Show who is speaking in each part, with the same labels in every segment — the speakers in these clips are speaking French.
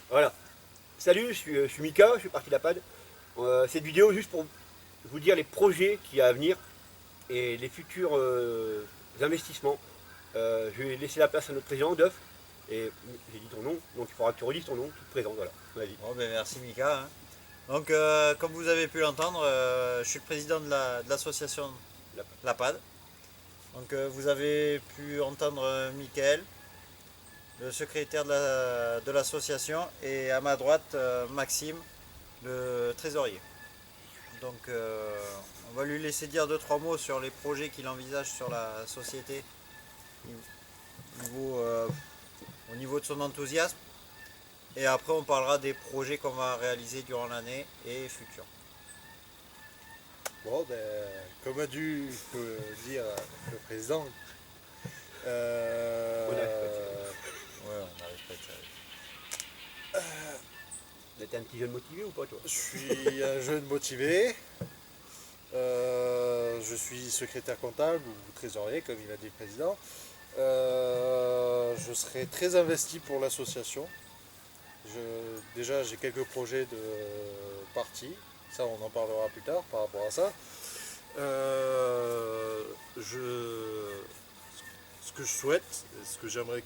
Speaker 1: Voilà. Salut, je suis Mika, je suis parti de la PAD. Cette vidéo juste pour vous dire les projets qu'il y a à venir et les futurs investissements. Je vais laisser la place à notre président, Duff. Et j'ai dit ton nom, donc il faudra que tu redises ton nom tout présent. Voilà. Vas-y.
Speaker 2: Bon, ben, merci Mika, hein. Donc comme vous avez pu l'entendre, je suis le président de l'association La PAD. Donc vous avez pu entendre Mickaël, le secrétaire de l'association, et à ma droite Maxime, le trésorier. Donc on va lui laisser dire 2-3 mots sur les projets qu'il envisage sur la société au niveau de son enthousiasme. Et après on parlera des projets qu'on va réaliser durant l'année et futurs.
Speaker 3: Bon, ben, comme a dû dire le président,
Speaker 1: On arrive pas,
Speaker 2: Ouais, on n'arrive pas de ça.
Speaker 1: T'es un petit jeune motivé ou pas toi?
Speaker 3: je suis un jeune motivé, je suis secrétaire comptable ou trésorier, comme il a dit le président. Je serai très investi pour l'association. Déjà, j'ai quelques projets de partie. Ça, on en parlera plus tard par rapport à ça. Ce que je souhaite, ce que j'aimerais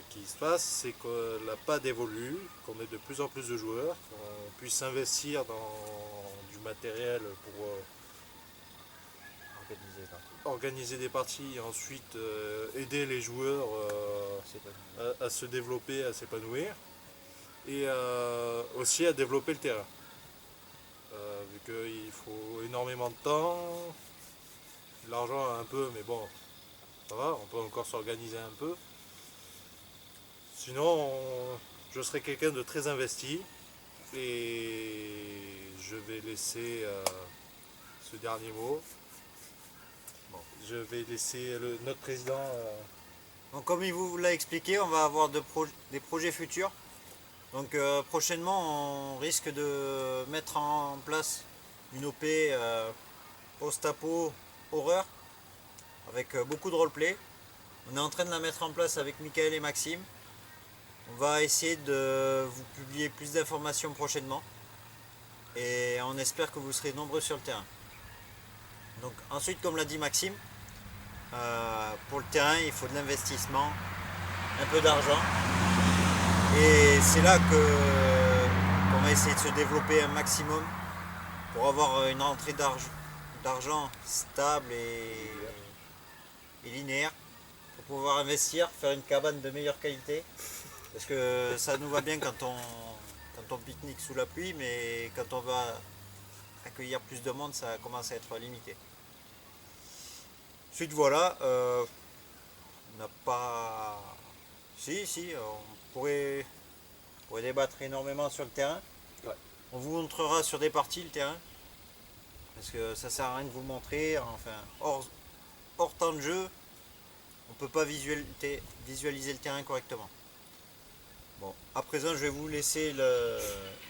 Speaker 3: qu'il se passe, c'est que la PAD évolue, qu'on ait de plus en plus de joueurs, qu'on puisse investir dans du matériel pour organiser des parties et ensuite aider les joueurs à se développer, à s'épanouir et aussi à développer le terrain. Vu qu'il faut énormément de temps, de l'argent un peu, mais bon, ça va, on peut encore s'organiser un peu. Sinon, je serai quelqu'un de très investi et je vais laisser ce dernier mot. Bon, je vais laisser notre président.
Speaker 2: Donc comme il vous l'a expliqué, on va avoir des projets futurs. Donc prochainement on risque de mettre en place une OP post-apo horreur avec beaucoup de roleplay. On est en train de la mettre en place avec Mickaël et Maxime. On va essayer de vous publier plus d'informations prochainement et on espère que vous serez nombreux sur le terrain. Donc ensuite, comme l'a dit Maxime, pour le terrain il faut de l'investissement, un peu d'argent. Et c'est là qu'on va essayer de se développer un maximum pour avoir une rentrée d'argent stable et linéaire pour pouvoir investir, faire une cabane de meilleure qualité. Parce que ça nous va bien quand on pique-nique sous la pluie, mais quand on va accueillir plus de monde, ça commence à être limité. Ensuite voilà, on n'a pas... Si, on pourrait débattre énormément sur le terrain.
Speaker 1: Ouais.
Speaker 2: On vous montrera sur des parties le terrain. Parce que ça sert à rien de vous le montrer. Enfin, hors temps de jeu, on ne peut pas visualiser le terrain correctement. Bon, à présent, je vais vous laisser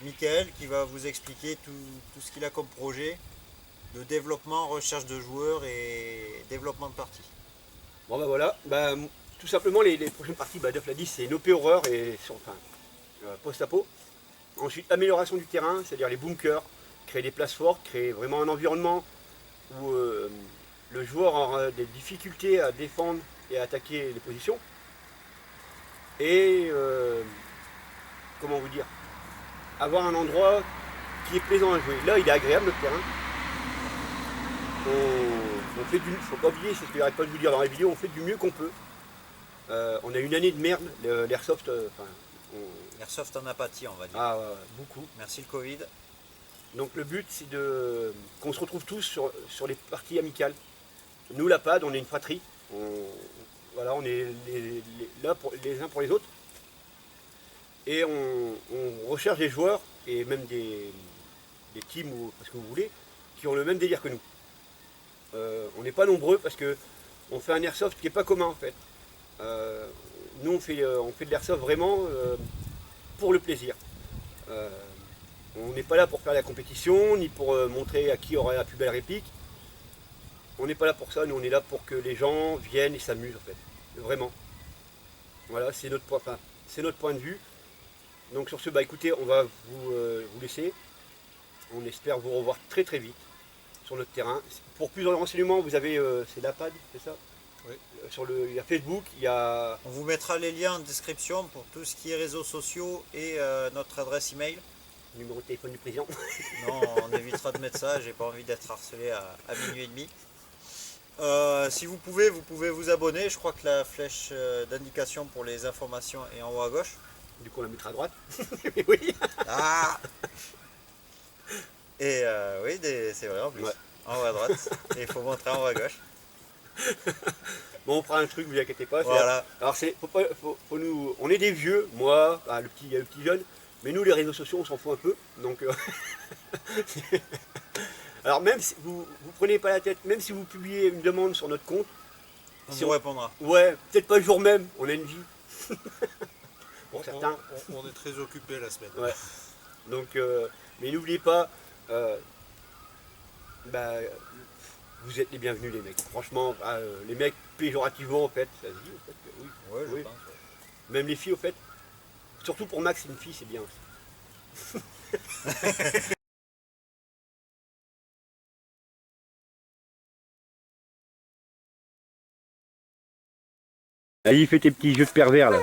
Speaker 2: Mickaël qui va vous expliquer tout ce qu'il a comme projet de développement, recherche de joueurs et développement de parties.
Speaker 1: Bon bah voilà, tout simplement les prochaines parties, Duff l'a dit, c'est une OP horreur et post-apo. Ensuite, amélioration du terrain, c'est-à-dire les bunkers, créer des places fortes, créer vraiment un environnement où le joueur aura des difficultés à défendre et à attaquer les positions. Et comment vous dire, avoir un endroit qui est plaisant à jouer. Là, il est agréable notre terrain. On fait faut pas oublier, c'est ce que j'arrête pas de vous dire dans la vidéo, on fait du mieux qu'on peut. On a une année de merde, l'airsoft.
Speaker 2: L'airsoft en apathie, on va dire.
Speaker 1: Ah, beaucoup.
Speaker 2: Merci le Covid.
Speaker 1: Donc le but, c'est qu'on se retrouve tous sur les parties amicales. Nous, la PAD, on est une fratrie. On est là les uns pour les autres. Et on recherche des joueurs, et même des teams, ou ce que vous voulez, qui ont le même délire que nous. On n'est pas nombreux parce qu'on fait un airsoft qui n'est pas commun en fait. Nous on fait de l'airsoft vraiment pour le plaisir. On n'est pas là pour faire la compétition, ni pour montrer à qui aurait la plus belle réplique. On n'est pas là pour ça, nous on est là pour que les gens viennent et s'amusent en fait. Vraiment. Voilà, c'est notre point de vue. Donc sur ce, bah écoutez, on va vous laisser. On espère vous revoir très très vite sur notre terrain. Pour plus de renseignements, vous avez, c'est l'APAD, c'est ça?
Speaker 3: Oui.
Speaker 1: Il y a Facebook, il y a...
Speaker 2: On vous mettra les liens en description pour tout ce qui est réseaux sociaux et notre adresse email.
Speaker 1: Numéro de téléphone du président.
Speaker 2: Non, on évitera de mettre ça, j'ai pas envie d'être harcelé à minuit et demi. Si vous pouvez vous abonner. Je crois que la flèche d'indication pour les informations est en haut à gauche.
Speaker 1: Du coup, on la mettra à droite. Oui.
Speaker 2: Ah. Et oui, c'est vrai en plus.
Speaker 1: Ouais.
Speaker 2: En haut à droite. Et il faut montrer en haut à gauche.
Speaker 1: Bon, on fera un truc, vous inquiétez pas.
Speaker 2: Voilà.
Speaker 1: Alors, faut nous, on est des vieux, moi, le petit jeune, mais nous, les réseaux sociaux, on s'en fout un peu. Donc, alors, même si vous prenez pas la tête, même si vous publiez une demande sur notre compte,
Speaker 2: On
Speaker 1: si
Speaker 2: vous répondra.
Speaker 1: ouais, peut-être pas le jour même, on a une vie. Pour certains.
Speaker 3: On est très occupé la semaine.
Speaker 1: Ouais. Donc, mais n'oubliez pas, vous êtes les bienvenus les mecs. Franchement, les mecs péjorativement en fait, ça se dit en fait que oui.
Speaker 2: Ouais, je
Speaker 1: Oui.
Speaker 2: pense. Ouais.
Speaker 1: Même les filles au fait. Surtout pour Max, une fille c'est bien aussi. Allez, fais tes petits jeux de pervers là.